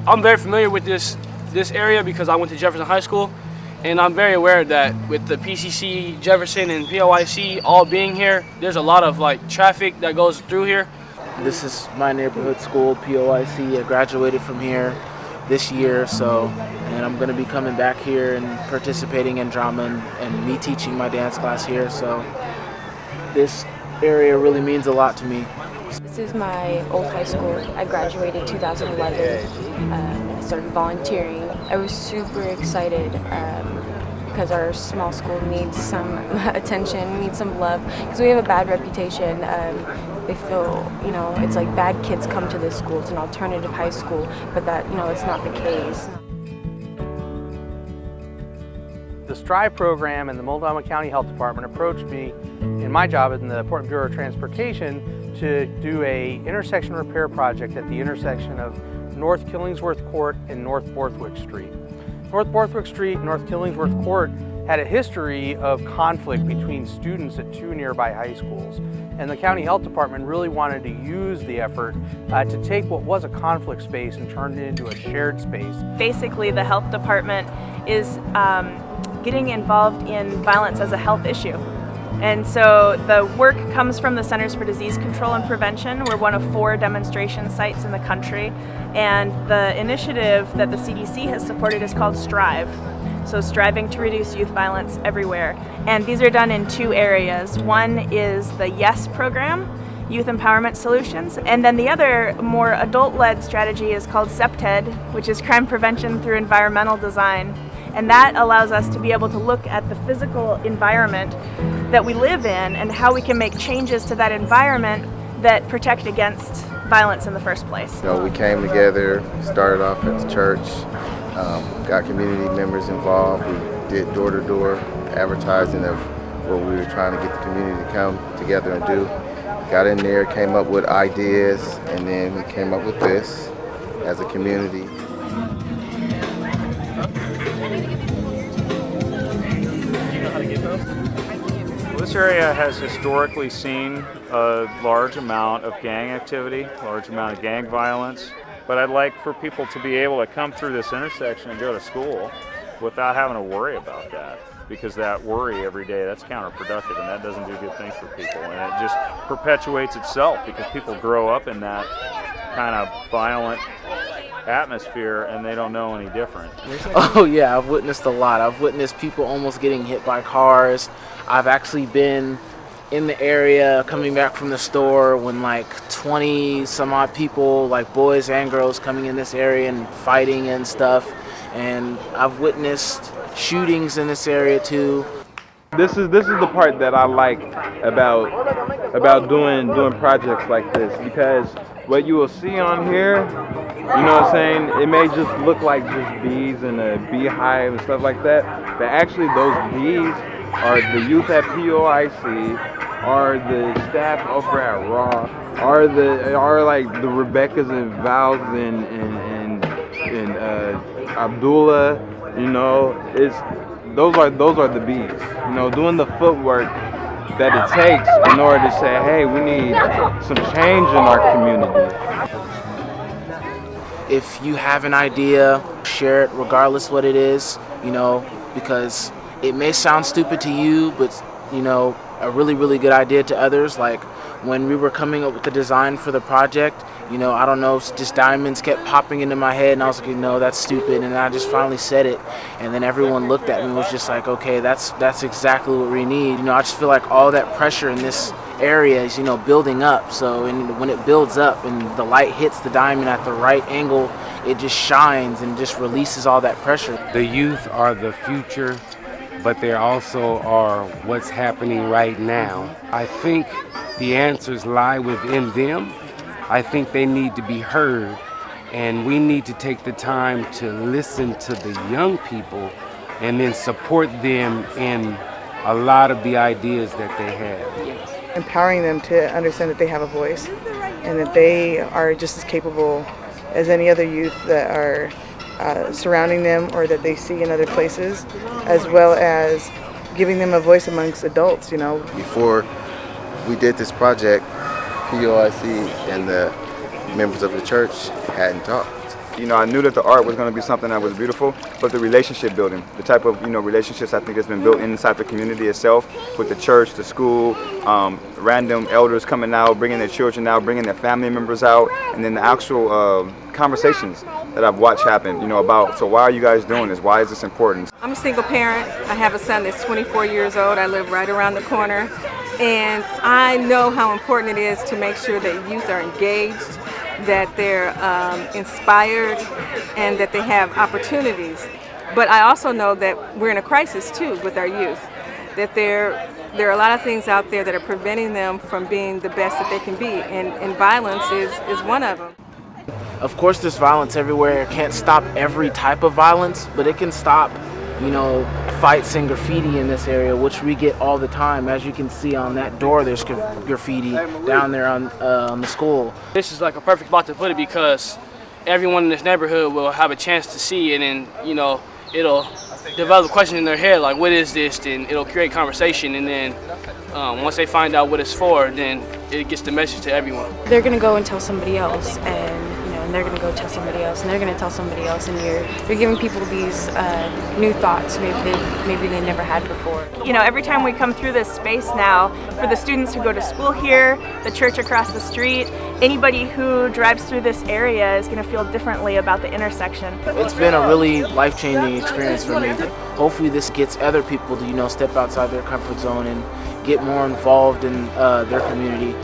I'm very familiar with this area because I went to Jefferson High School, and I'm very aware that with the PCC, Jefferson, and POIC all being here, there's a lot of like traffic that goes through here. This is my neighborhood school, POIC. I graduated from here this year, and I'm going to be coming back here and participating in drama and me teaching my dance class here. So this area really means a lot to me. This is my old high school. I graduated 2011. I started volunteering. I was super excited because our small school needs some attention, needs some love, because we have a bad reputation. They feel, it's like bad kids come to this school. It's an alternative high school, but that, it's not the case. The STRYVE program and the Multnomah County Health Department approached me in my job in the Portland Bureau of Transportation to do a intersection repair project at the intersection of North Killingsworth Court and North Borthwick Street. North Borthwick Street and North Killingsworth Court had a history of conflict between students at two nearby high schools. And the County Health Department really wanted to use the effort to take what was a conflict space and turn it into a shared space. Basically, the Health Department is getting involved in violence as a health issue. And so the work comes from the Centers for Disease Control and Prevention. We're one of 4 demonstration sites in the country. And the initiative that the CDC has supported is called STRYVE. So striving to reduce youth violence everywhere. And these are done in 2 areas. One is the YES program, Youth Empowerment Solutions. And then the other more adult-led strategy is called CEPTED, which is Crime Prevention Through Environmental Design. And that allows us to be able to look at the physical environment that we live in and how we can make changes to that environment that protect against violence in the first place. We came together, started off at the church, got community members involved. We did door-to-door advertising of what we were trying to get the community to come together and do. Got in there, came up with ideas, and then we came up with this as a community. This area has historically seen a large amount of gang activity, large amount of gang violence, but I'd like for people to be able to come through this intersection and go to school without having to worry about that, because that worry every day, that's counterproductive, and that doesn't do good things for people, and it just perpetuates itself because people grow up in that kind of violent atmosphere and they don't know any different. Oh yeah, I've witnessed a lot. I've witnessed people almost getting hit by cars. I've actually been in the area coming back from the store when like 20 some odd people, like boys and girls, coming in this area and fighting and stuff. And I've witnessed shootings in this area too. This is the part that I like about doing projects like this, because what you will see on here, you know what I'm saying, it may just look like just bees and a beehive and stuff like that, but actually those bees are the youth at POIC, are the staff over at Raw, are like the Rebeccas and Vals and Abdullah, those are the bees, doing the footwork that it takes in order to say, hey, we need some change in our community. If you have an idea, share it regardless what it is, because it may sound stupid to you, but a really, really good idea to others. Like when we were coming up with the design for the project, I don't know, just diamonds kept popping into my head, and I was like, no, that's stupid, and I just finally said it, and then everyone looked at me and was just like, okay, that's exactly what we need. I just feel like all that pressure in this area is, building up. So when it builds up and the light hits the diamond at the right angle, it just shines and just releases all that pressure. The youth are the future, but they also are what's happening right now. I think the answers lie within them. I think they need to be heard, and we need to take the time to listen to the young people and then support them in a lot of the ideas that they have. Empowering them to understand that they have a voice and that they are just as capable as any other youth that are surrounding them or that they see in other places, as well as giving them a voice amongst adults, Before we did this project, POIC and the members of the church hadn't talked. You know, I knew that the art was going to be something that was beautiful, but the relationship building, the type of, you know, relationships I think has been built inside the community itself, with the church, the school, random elders coming out, bringing their children out, bringing their family members out, and then the actual conversations that I've watched happen, you know, about, so why are you guys doing this? Why is this important? I'm a single parent. I have a son that's 24 years old. I live right around the corner. And I know how important it is to make sure that youth are engaged, that they're inspired, and that they have opportunities. But I also know that we're in a crisis too with our youth, that there are a lot of things out there that are preventing them from being the best that they can be, and violence is one of them. Of course there's violence everywhere. It can't stop every type of violence, but it can stop, you know, fights and graffiti in this area, which we get all the time. As you can see on that door, there's graffiti down there on the school. This is like a perfect spot to put it because everyone in this neighborhood will have a chance to see it, and you know, it'll develop a question in their head like, what is this? And it'll create conversation, and then once they find out what it's for, then it gets the message to everyone. They're gonna go and tell somebody else, and they're gonna go tell somebody else, and they're gonna tell somebody else, and you're giving people these new thoughts maybe they never had before. You know, every time we come through this space now, for the students who go to school here, the church across the street, anybody who drives through this area is gonna feel differently about the intersection. It's been a really life-changing experience for me. Hopefully this gets other people to, you know, step outside their comfort zone and get more involved in their community.